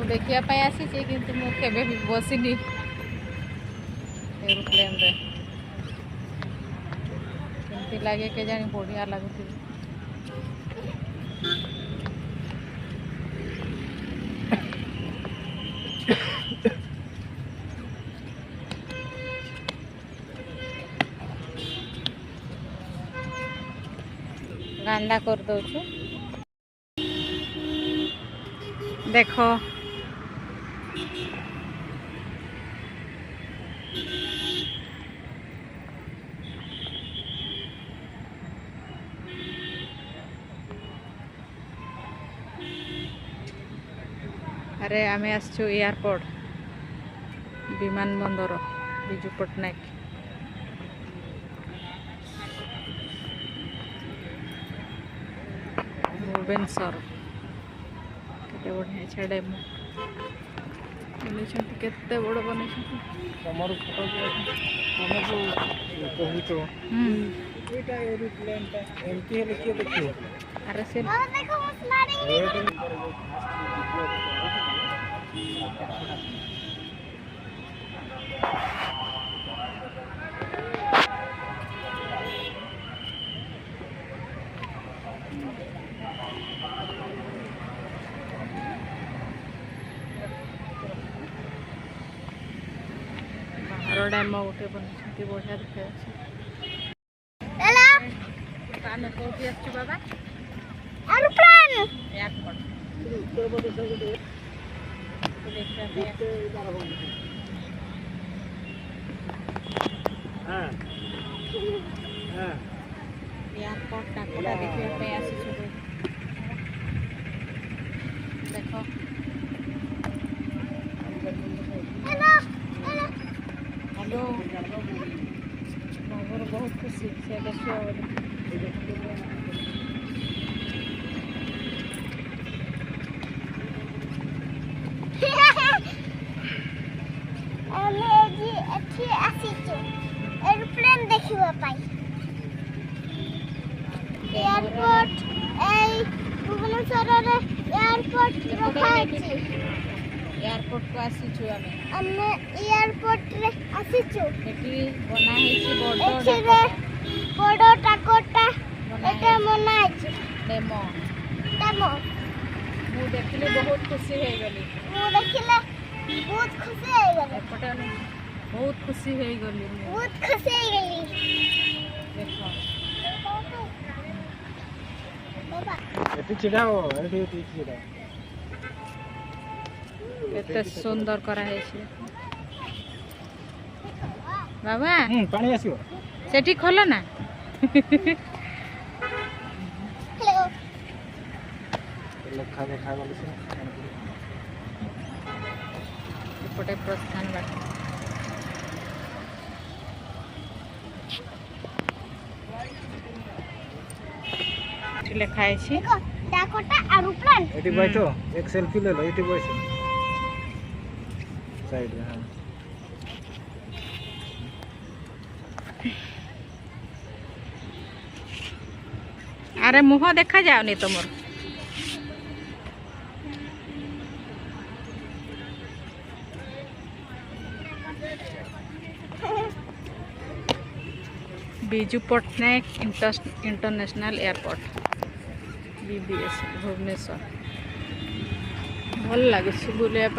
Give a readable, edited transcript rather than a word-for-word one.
देखा आसी किंतु मु केबे भी बसिनी एरोप्लेन रे केमती लगे के जानी बढ़िया लगुच गांडा कर दौचु देखो अरे आमे आसछु एयरपोर्ट विमान बंदर बिजू पट्टनायक भुवनेश्वर केते बढ़िया छै डैम बनै केते बड़ बनै हमर फोटो हम जो कहू तो एटा एरोप्लेन ता एमटी हेले के देखियो अरे से देखो स्लाइडिंग डैम गोटे बन बढ़िया देखे कौटी आस बाबा एयरपोर्ट डाकोटा देखा आसी देखो हेलो बहुत खुशी से देखियो एरोप्लेन देखिबा पाई एयरपोर्ट ए भुवनेश्वर रे एयरपोर्ट रखा अछि एयरपोर्ट को आसी छु हमें एयरपोर्ट रे आसी छु एटी बना है छि बड़ डाकोटा एटा मना अछि डेमो मु देखले बहुत खुशी हो गली बहुत खुशी हो गली एपटे बहुत खुशी हो गली देखो बाबा एटी चिड़ा हो एटी चिड़ा केते सुंदर करा है छै बाबा पानी आसीओ सेठी खोलो ना हेलो लखा देखा गली से एपटे प्रस्थान बाट लिखा है छी देखो डाकोटा एरोप्लेन एटी बैठो एक सेल्फी ले लो एटी बैठो साइड में अरे मुह देखा जाओनी तुमर Biju Patnaik international airport BBSR Bhubaneswar भल लगे बुलाया